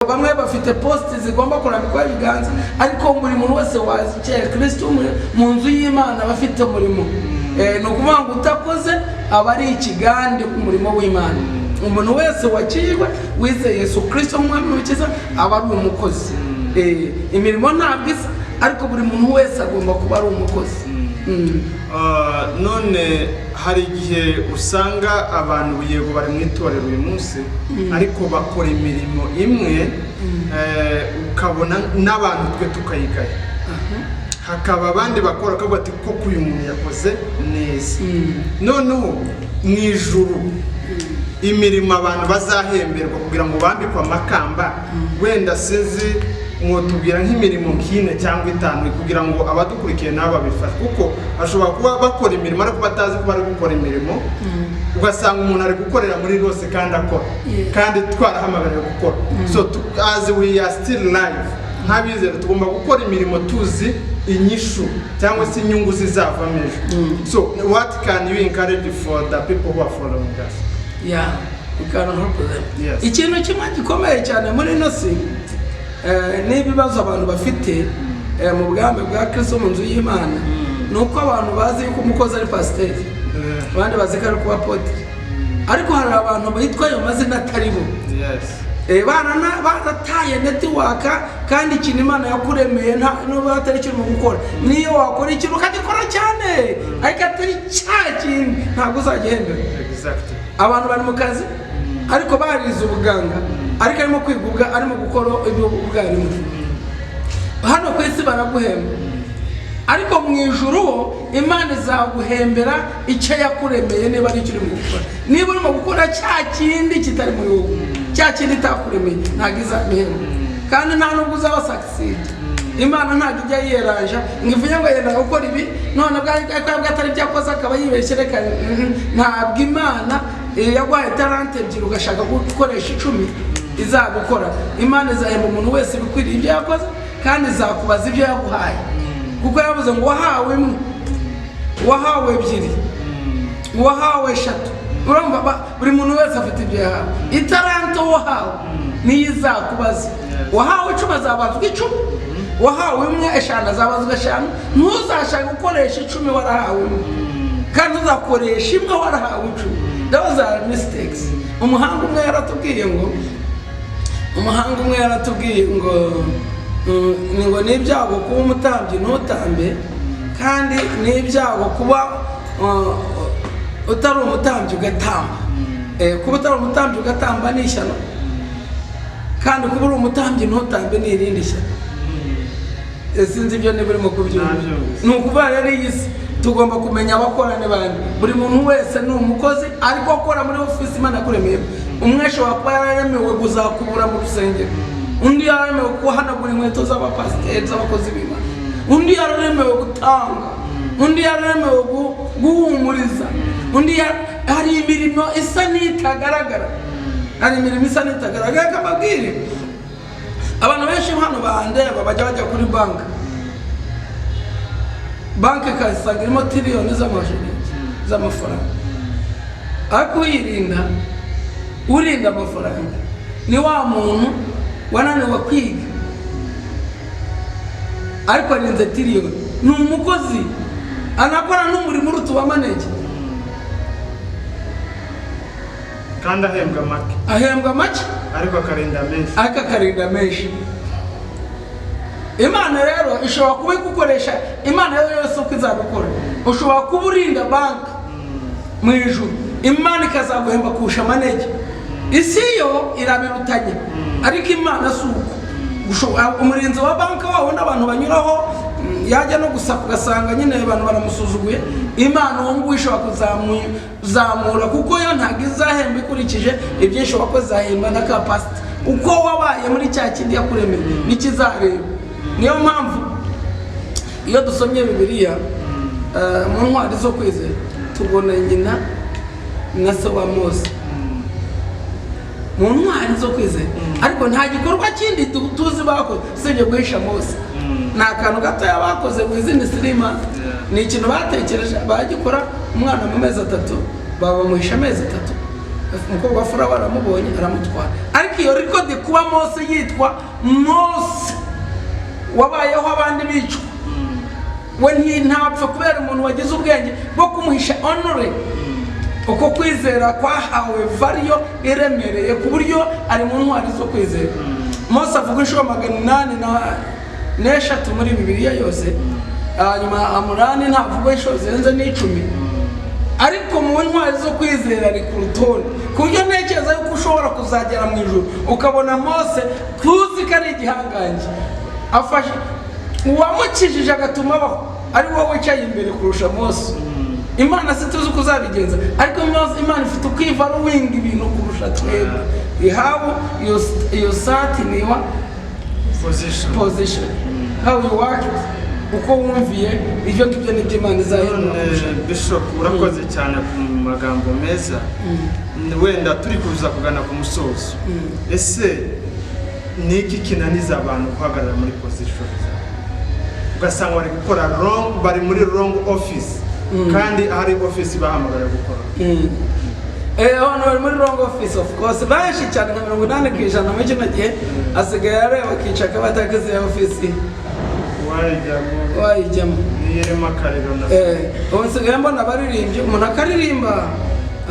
bamwe bafite poste zigomba kurambikwa ibiganza ariko muri muntu wese wazikiye Kristo mu nzu y'Imana bafite umurimo no kuvuga ngo utakoze abari ikigande ku murimo w'Imana. Umuntu wese wakirwa wize Yesu Kristo umwami w'ikiza aba ari umukozi. Imirimo ntabwo isa ariko buri muntu wese agomba kuba ari umukozi. None hari igihe usanga abantu yego bari mu itorero uyu munsi ariko bakora imirimo imwe ukabona n'abantu twe tukayigaya. Hakaba abandi bakora ko bati ko uyu muntu yakoze neza. Noneho mu ijuru imirimo abantu bazahemberwa kugira ngo bambikwe amakamba wenda sinzi mwotubwira nk'imirimo nk'ine cyangwa itanu kugira ngo abadukurikiye nabo babifashe kuko ashobora kuba bakora imirimo ariko batazi ko bari gukora imirimo ugasanga umuntu ari gukorera muri rose kandi akora kandi twarahamagariye gukora. So as we are still live nk'abizera tugomba gukora imirimo tuzi inyishu cyangwa se inyungu zizavamo ejo. So what can you encourage for the people who are following us? Yeah, we can help them. Yes. Ikintu kimwe gikomeye cyane muri nosi n'ibibazo abantu bafite mu bwami bwa Kristo mu nzu y'Imana nuko abantu bazi yuko umukozi ari pasteur abandi bazi ko ari kuba apotre ariko hari abantu bitwa ayo mazina atari bo. Yes. Barataye network kandi ikintu Imana yakuremeye n'ubu atari cyo mu gukora niyo wakora ikintu ukagikora cyane ariko atari cyakindi ntabwo uzagenda. Exactly. Abantu bari mu kazi ariko barize ubuganga ariko arimo kwiguga arimo gukora ubwarimu. Hano ku isi baraguhemba ariko mu ijuru Imana izaguhembera icyo yakuremeye niba ari cyo uri gukora. Niba urimo gukora cyakindi kitari mu rugo cyakindi itakuremeye ntabwo izaguhemba kandi nta nubwo uzaba succeed. Imana ntabwo ijya yiyeranja ngo ivuye ngo yenda gukora ibi none bwa atari byakoze akaba yibeshye reka ntabwo Imana yagwaye talent ebyiri ugashaka gukoresha 10 izagukora. Imana izahemba umuntu wese bikwiriye ibyo yakoze kandi izakubaza ibyo yaguhaye kuko yavuze ngo wahawe imwe wahawe ebyiri wahawe 3. Urumva buri muntu wese afite ibyo yahawe. Itaranto wahawe niyo izakubaza. Wahawe 10 azabazwa 10 wahawe imwe 5 azabazwa 5 ntuzashaka gukoresha 10 warahawe kandi uzakoresha imwe warahawe 10. Those are mistakes. Umuhanga umwe yaratubwiye ngo n'ibyago kuba umutambyi ntutambe kandi n'ibyago kuba utari umutambyi ugatamba. Kuba utari umutambyi ugatamba ni ishyano kandi kuba uri umutambyi ntutambe ni irindi shyano. Sinzi ibyo niba urimo kubyumva. Ni ukuvuga rero iyi si tugomba kumenya abakorane bandi. Buri muntu wese ni umukozi ariko akora muri office Imana yakuremeye. Umwe ashobora kuba yararemewe kuzakubura mu rusengero, undi yararemewe kuhanagura inkweto z'abapasiteri z'abakozi b'Imana, undi yararemewe gutanga, undi yararemewe guhumuriza, undi hari imirimo isa n'itagaragara. Hari imirimo isa n'itagaragara kababwire. Abantu benshi hano bandeba bajya kuri banki kasanga irimo tiriyoni z'amafaranga ariko urinda amafaranga ni wa muntu wananiwe kwiga ariko arinze tiriyoni. Ni umukozi anakora n'umurimo urutuba manege kandi ahembwa make ariko akarinda menshi. Imana rero ishobora kuba igukoresha. Imana yose uko izagukora ushobora kuba urinda banki mu ijuru Imana ikazaguhemba kurusha manege. Isi yo irabirutanye ariko Imana si uko. Umurinzi wa banki wawe n'abantu banyuraho yajya no gusaka ugasanga nyine abantu baramusuzuguye. Imana uwo nguwo ishobora kuzamura kuko yo ntabwo izahemba ikurikije ibyo ishobora ko izahemba na capacity uko wabaye muri cya kindi yakuremeye n'ikizareba. Niyo mpamvu iyo dusomye Bibiliya mu ntwari zo kwizera tubona nyina na se wa Mose mu ntwari zo kwizera ariko nta gikorwa kindi tuzi bakoze usibye guhisha Mose. Ni akantu gato yabakoze mu izindi sirima ni ikintu batekereje bagikora umwana mu mezi 3 baba muhisha amezi 3 umukobwa wa Farawo aramubonye aramutwara ariko ariko iyo record kuba Mose yitwa Mose wabayeho abandi bicwa we ntapfa kubera umuntu wagize ubwenge bwo kumuhisha honore uko kwizera kwahawe variyo iremereye ku buryo ari mu ntwari zo kwizera. Mose avuga inshuro 803 muri Bibiliya yose, hanyuma Amurani ntavuga inshuro zirenze n'10, ariko mu ntwari zo kwizera ari ku rutonde ku buryo ntekereza yuko ushobora kuzagera mu ijuru ukabona Mose tuzi ko ari igihangange afashe uwamukijije agatuma abaho ari wowe wicaye imbere kurusha Mose. Imana situzi uko uzabigenza, ariko Imana ifite ukwiva ruwinga ibintu kurusha twebwe. Ihabu iyo sati niwa position how you work uko wumviye ibyo ngibyo ni Imana izahindura. Bishop urakoze cyane ku magambo meza. Wenda turi kuza kugana ku musozo. Ese niki kinaniza abantu guhagarara muri position ugasanga bari gukora wrong, bari muri wrong office kandi hari office bahamagara gukora? Abantu bari muri wrong office of course benshi cyane nka 80% mu kino gihe asigaye areba kicaka batakaze office wayijyamo niye makariro na ubusigaye mbona baririmbye umuntu akaririmba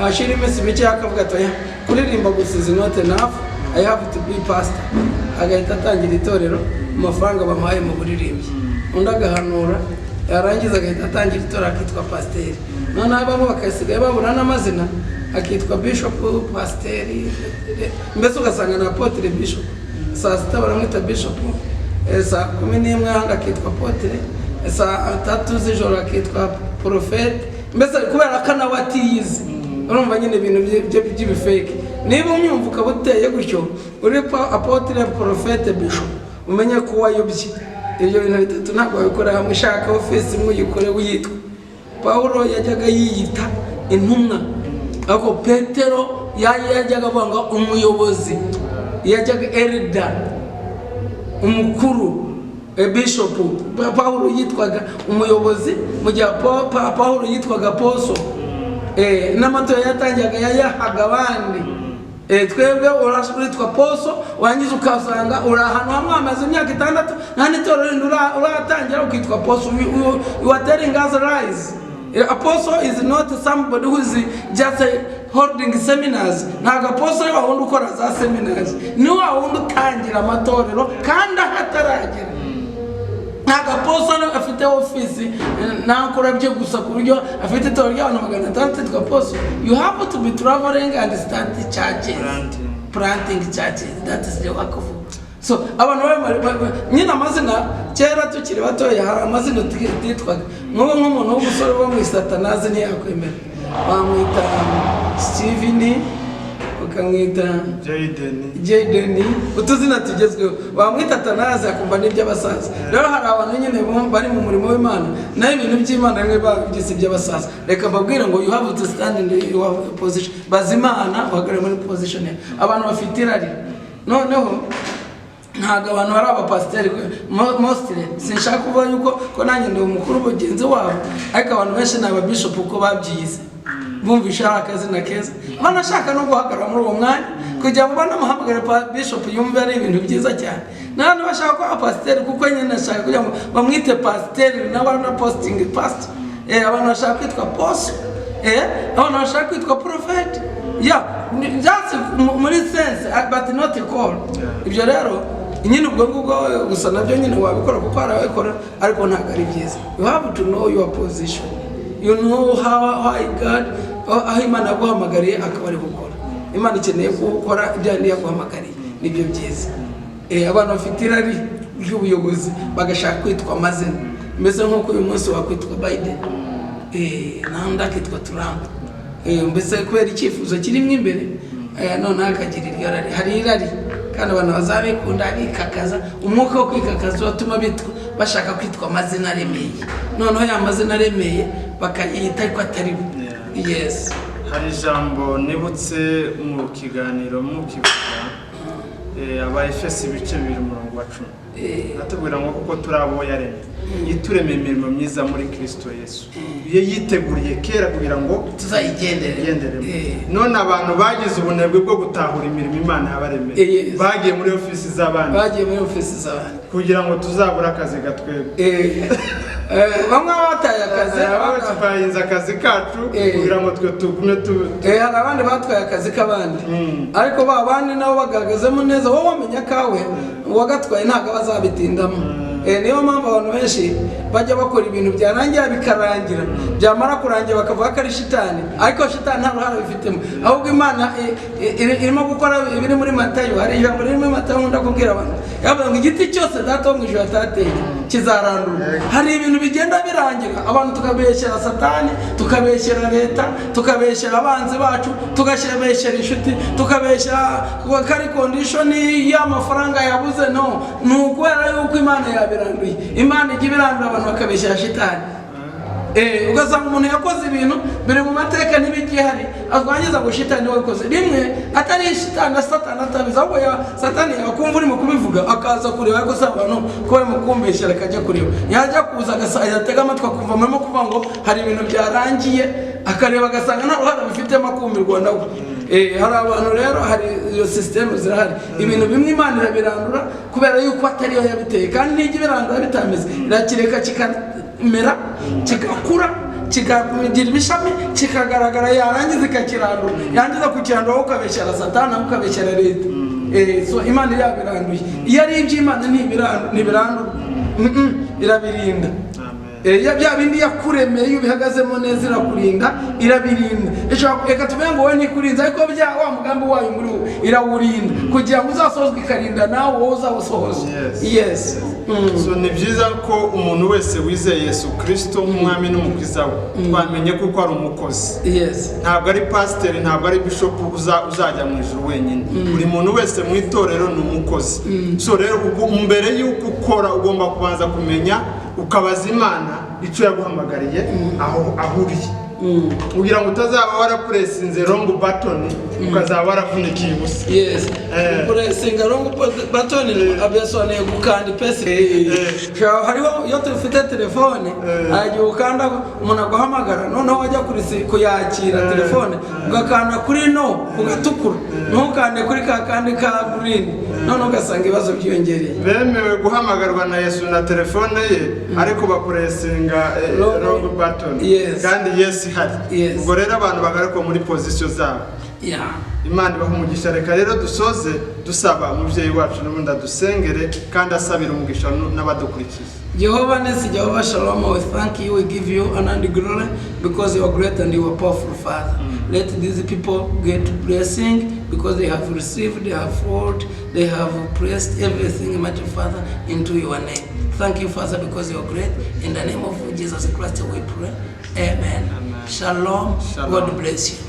ashira imesi bike akavuga atoya kuririmba gusa is not enough, I have to be pastor, agahita atangira itorero amafaranga bamuhaye mu buririmbyi, undi agahanura yarangiza agahita atangira itorero akitwa pasiteri. None abamo bakasigaye babura n'amazina akitwa bishop, pasiteri, mbese ugasanga na apotre bishop, saa 6 baramwita bishop, saa 11 akitwa apotre, saa 3 z'ijoro akitwa prophet, mbese kubera ko nawe atiyizi. Urumva nyine ibintu by'ibifake. Niba umyumva ukabuteye gutyo uri apotre, prophet, bishop, umenye ko wayobye. Ibyo bintu bitatu ntabwo babikora hamwe. Shaka office imwe uyikore wiyitwa. Paulo yajyaga yiyita intumwa, ako Petero yajyaga avanga umuyobozi, yajyaga elder, umukuru, bishop. Paulo yitwaga umuyobozi mu gihe Paulo yitwaga apostle. N'amato yatangiyaga yayahaga abandi. Twebwe urashitwa apostle wangize ukasanga urahantu hamwe amaze imyaka 6 nta n'itorero uratangira ukitwa apostle. You are telling us lies. Apostle is not somebody who is just holding seminars. Ntago apostle wa wundi ukora za seminars, ni wa wundi utangira amatorero kandi hataragera. Ntago apostle afite office nakora byo gusa ku buryo afite itorero y'abantu 600 twa apostle. You have to be traveling and start churches, planting churches. That is the work of. So abantu nyina amazina kera tukiri batoya hari amazina twitwaga nk'umuntu w'umusore wo mu Satanazi ntiyakwemera, bamwita Steven, ukamwita Jaden, utuzina tugezweho bamwita Tanazi akumva n'iby'abasaza. Rero hari abantu nyine bari mu murimo w'Imana nayo ibintu by'Imana rimwe babyise by'abasaza. Reka mbabwire ngo you have to stand in your position. Bazimana bagare muri position. Abantu bafite irari noneho ntago abantu hari abapasiteri mostly sinshaka kuvuga yuko ko nanjye ndi umukuru bugenzi wabo, ariko abantu benshi n'aba bishop uko babyize bumvisha akazina keza banashaka no guhagarara muri uwo mwanya kugira ngo banamuhamagare bishop yumve ari ibintu byiza cyane. None bashaka ko abapasiteri kuko nyine nashaka kugira ngo bamwite pasiteri n'abana posting pastor. Abantu bashaka kwitwa apostle, abantu bashaka kwitwa prophet. Just muri sense but not a call. Ibyo rero nyine ubwo ngubwo gusa nabyo nyine wabikora kuko arabikora, ariko ntabwo ari byiza. You have to know your position. You know how God aho Imana yaguhamagariye akaba ari gukora. Imana ikeneye gukora ibyo yaguhamagariye nibyo byiza. Abantu bafite irari ry'ubuyobozi bagashaka kwitwa amazina, mbese nk'uko uyu munsi wakwitwa Biden, nandi akitwa Trump, mbese kubera icyifuzo kirimo imbere none akagira iryo rari. Hari irari kandi abantu bazabikunda bikakaza, umwuka wo kwikakaza watuma bitwa bashaka kwitwa amazina aremeye, noneho ya mazina aremeye bakayita ariko atari bo. Yes, hari ijambo nibutse mu kiganiro mukivuga Abaefesi ibice 2:10 atubwira ngo kuko turi abo yaremye yitureme imirimo myiza muri Kristo Yesu iyo yiteguriye kera kugira ngo tuzayigenderemo. None abantu bagize ubunebwe bwo gutahura imirimo Imana yabaremeye bagiye muri ofisi z'abandi kugira ngo tuzabura akazi gatwebwe. Bamwe bataye akazi bahinze akazi kacu kugira ngo twe tugume hari abandi batwaye akazi k'abandi ariko ba bandi nabo bagagazemo neza wowe wamenya kawe wagatwaye ntago bazabitindamo. Niyo mpamvu abantu benshi bajya bakora ibintu byarangira bikarangira byamara kurangira bakavuga ko ari shitani ariko shitani nta ruhara bifitemo ahubwo Imana irimo gukora ibiri muri Matayo. Hari ijambo riri muri Matayo nkunda kubwira abantu yavuga ngo igiti cyose data wo mu ijuru atateye kizarandura. Hari ibintu bigenda birangira abantu tukabeshyera Satani tukabeshyera leta tukabeshyera abanzi bacu tugashyira inshuti tukabeshyera kari condition y'amafaranga yabuze no nukubera yuko Imana yabiranduye. Imana ijya ibirandura abantu bakabeshyera shitani. Ugasanga umuntu yakoze ibintu biri mu mateka n'ibigihari azwangiza ngo shitani wakoze rimwe atari shitani na Satani atabiza ahubwo Satani yakumva urimo kubivuga akaza kureba ko abantu ko bari mu kumbeshyera akajya kureba yajya kuza agatega amatwi akumva murimo kuvuga ngo hari ibintu byarangiye akareba agasanga nta ruhara bifitemo akumirwa nawe. Hari abantu rero hari iyo system zirahari ibintu bimwe Imana irabirandura kubera yuko atari yo yabiteye kandi n'ijya ibirandura bitameze irakireka kikamera kigakura kikagira ibishami kikagaragara yarangiza ikakirandura yangiza kukirandura ukabeshyera Satani ukabeshyera leta. So Imana yabiranduye iyo ari iby'Imana ntibirandura irabirinda. Bya bindi yakuremeye ubihagazemo neza irakurinda irabirinda. Reka tuvuge ngo wowe ntikurinze ariko bya wa mugambi wayo muri wowe irawurinda kugira ngo uzasozwe ikarinda nawe wowe uzawusohoza. Yes. So ni byiza ko umuntu wese wizeye Yesu Kristo nk'umwami n'umukiza we twamenye kuko ari umukozi. Ntabwo ari pastor ntabwo ari bishop uzajya mu ijuru wenyine. Buri muntu wese mu itorero ni umukozi. So rero mbere y'uko ukora ugomba kubanza kumenya ukabaza Imana icyo yaguhamagariye aho ahuriye kugira ngo utazaba warapuresinze wrong button ukazaba waravunikiye ubusa. Puresinga wrong button abyasoneye gukanda pesi. Hariho iyo tufite telefone agiye ukanda umuntu aguhamagara noneho wajya kuyakira telefone ugakanda kuri no ugatukura ntukande kuri kandi ka green noneho ugasanga ibibazo byiyongereye. Bemewe guhamagarwa na Yesu na telefone ye ariko bapuresinga wrong button kandi Yesu hari. Ubwo rero abantu bagaruka muri position zabo. Imana ibaha umugisha. Reka rero dusoze dusaba umubyeyi wacu n'ubundi adusengere kandi asabira umugisha n'abadukurikiye. Jehovah Nisi, Jehovah Shalom, we thank you, we give you honor and glory because you are great and you are powerful, Father. Let these people get blessing because they have received, they have fought, they have pressed everything, mighty Father, into your name. Thank you, Father, because you are great. In the name of Jesus Christ we pray. Amen. Shalom. God bless you.